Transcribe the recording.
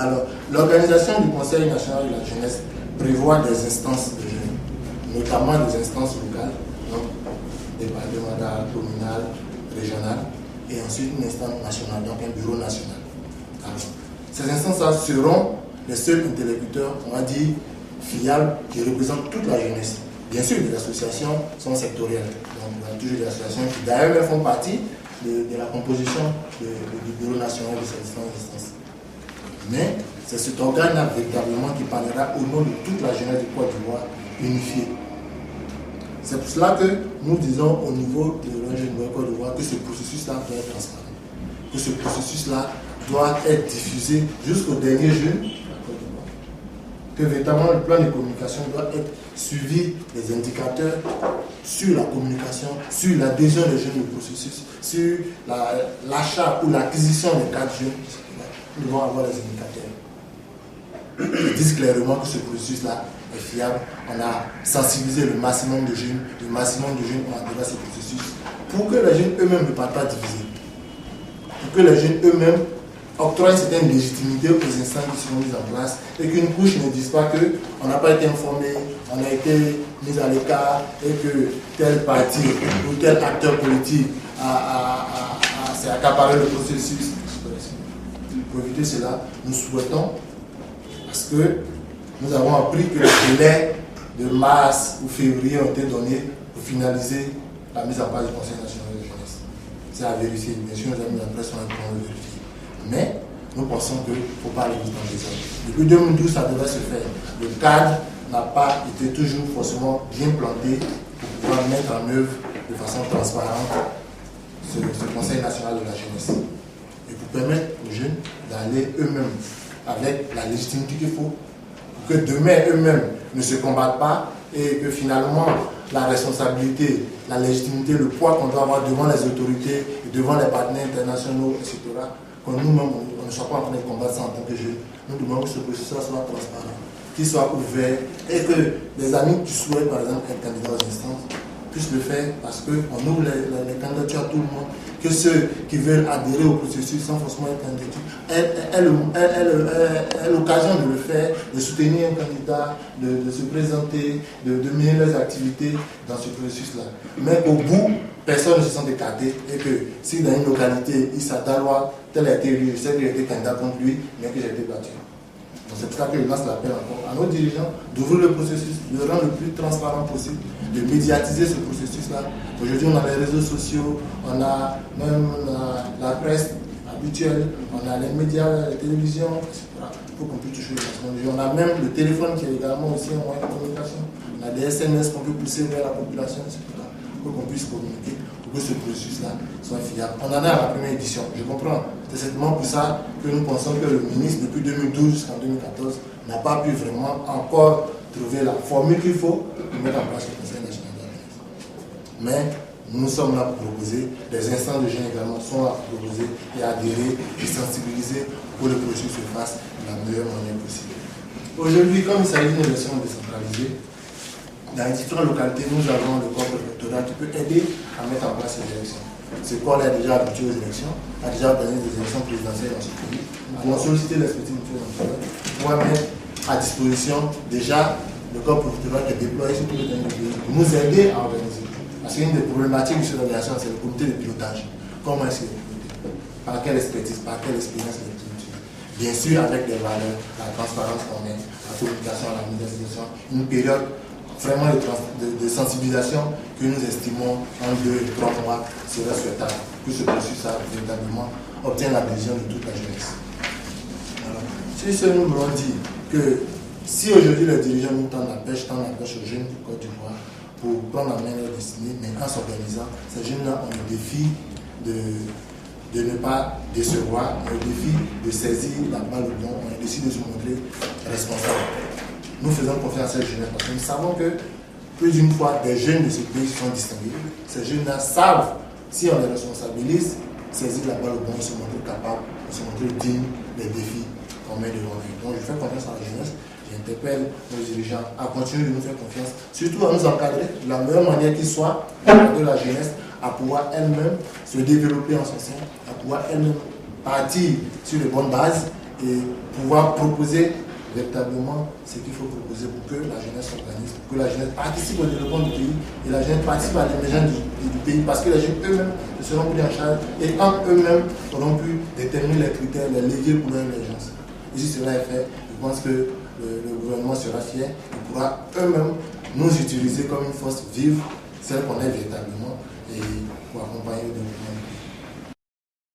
Alors, l'organisation du Conseil national de la jeunesse prévoit des instances de jeunes, notamment des instances locales, donc départementales, communales, régionales, et ensuite une instance nationale, donc un bureau national. Alors, ces instances-là seront les seuls interlocuteurs, on va dire, fiables, qui représentent toute la jeunesse. Bien sûr, les associations sont sectorielles, donc il y a toujours des associations qui d'ailleurs font partie de la composition du bureau national de ces instances. Mais c'est cet organe-là véritablement qui parlera au nom de toute la jeunesse du Côte d'Ivoire unifiée. C'est pour cela que nous disons au niveau de l'ONG Nouvelle Côte d'Ivoire que ce processus-là doit être transparent, que ce processus-là doit être diffusé jusqu'au dernier jeune, que véritablement le plan de communication doit être suivi des indicateurs sur la communication, sur l'adhésion des jeunes au processus, sur l'achat ou l'acquisition des cadres jeunes. Nous devons avoir des indicateurs. Ils disent clairement que ce processus-là est fiable. On a sensibilisé le maximum de jeunes ont adhéré à ce processus pour que les jeunes eux-mêmes ne partent pas divisés. Pour que les jeunes eux-mêmes octroient une certaine légitimité aux instances qui seront mises en place et qu'une couche ne dise pas qu'on n'a pas été informé, on a été mis à l'écart et que tel parti ou tel acteur politique s'est accaparé le processus. Pour éviter cela, nous souhaitons, parce que nous avons appris que les délais de mars ou février ont été donnés pour finaliser la mise en place du Conseil national de la jeunesse. C'est à vérifier. Bien sûr, nos amis de la presse sont en train de vérifier. Mais nous pensons qu'il ne faut pas aller vite dans les hommes. Depuis 2012, ça devrait se faire. Le cadre n'a pas été toujours forcément bien planté pour pouvoir mettre en œuvre de façon transparente ce Conseil national de la jeunesse. Et pour permettre aux jeunes d'aller eux-mêmes avec la légitimité qu'il faut, pour que demain eux-mêmes ne se combattent pas et que finalement la responsabilité, la légitimité, le poids qu'on doit avoir devant les autorités, devant les partenaires internationaux, etc., que nous-mêmes on ne soit pas en train de combattre ça en tant que jeunes. Nous demandons que ce processus soit transparent, qu'il soit ouvert et que les amis qui souhaitent par exemple être candidats aux instances puissent le faire parce qu'on ouvre les candidatures à tout le monde, que ceux qui veulent adhérer au processus sans forcément être candidats aient l'occasion de le faire, de soutenir un candidat, de se présenter, de mener leurs activités dans ce processus-là. Mais au bout, personne ne se sent écarté et que si dans une localité, il s'attaloie, tel a été élu, je sais qu'il a été candidat contre lui, mais que j'ai été battu. C'est pour ça que je lance l'appel encore à nos dirigeants d'ouvrir le processus, de le rendre le plus transparent possible, de médiatiser ce processus-là. Aujourd'hui, on a les réseaux sociaux, on a même la presse habituelle, on a les médias, la télévision, etc. Il faut qu'on puisse toucher le maximum de gens. On a même le téléphone qui est également aussi un moyen de communication. On a des SMS qu'on peut pousser vers la population, etc. Il faut qu'on puisse communiquer pour que ce processus-là soit fiable. On en a à la première édition, je comprends. C'est certainement pour ça que nous pensons que le ministre, depuis 2012 jusqu'en 2014, n'a pas pu vraiment encore trouver la formule qu'il faut pour mettre en place le Conseil national de la jeunesse. Mais nous sommes là pour proposer, les instances de jeunes également sont là pour proposer et adhérer et sensibiliser pour que le processus se fasse de la meilleure manière possible. Aujourd'hui, comme il s'agit d'une élection décentralisée, dans les différentes localités, nous avons le corps préfectoral qui peut aider à mettre en place ces élections. Ce corps est déjà habitué aux élections, a déjà organisé des élections présidentielles dans ce pays. Nous avons sollicité l'expertise mutuelle pour mettre à disposition déjà le corps préfectoral qui est déployé sur tout le territoire du pays pour nous aider à organiser. Parce qu'une des problématiques de cette organisation, c'est le comité de pilotage. Comment est-ce qu'il est piloté? Par quelle expertise, par quelle expérience il est piloté? Bien sûr, avec des valeurs, la transparence qu'on met, la communication, la médiatisation, une période vraiment de sensibilisation que nous estimons en 2 et 3 mois serait souhaitable pour que ce processus véritablement obtienne l'adhésion de toute la jeunesse. Alors, sur ce, nous voulons dire que si aujourd'hui les dirigeants nous tendent la pêche aux jeunes du Côte d'Ivoire pour prendre en main leur destinée, mais en s'organisant, ces jeunes-là ont le défi de ne pas décevoir, ont le défi de saisir la balle au bon, ont le défi de se montrer responsable. Nous faisons confiance à ces jeunes parce que nous savons que plus d'une fois, des jeunes de ce pays sont distingués. Ces jeunes-là savent, si on les responsabilise, saisir la balle au bon, se montrer capable, se montrer digne des défis qu'on met devant eux. Donc je fais confiance à la jeunesse, j'interpelle nos dirigeants à continuer de nous faire confiance, surtout à nous encadrer de la meilleure manière qu'il soit, de la jeunesse, à pouvoir elle-même se développer en son sein, à pouvoir elle-même partir sur de bonnes bases et pouvoir proposer véritablement ce qu'il faut proposer pour que la jeunesse s'organise, pour que la jeunesse participe au développement du pays et la jeunesse participe à l'émergence du pays, parce que les jeunes eux-mêmes se seront pris en charge et en eux-mêmes auront pu déterminer les critères, les leviers pour leur émergence. Et si cela est fait, je pense que le gouvernement sera fier et pourra eux-mêmes nous utiliser comme une force vive, celle qu'on est véritablement, et pour accompagner le développement du pays.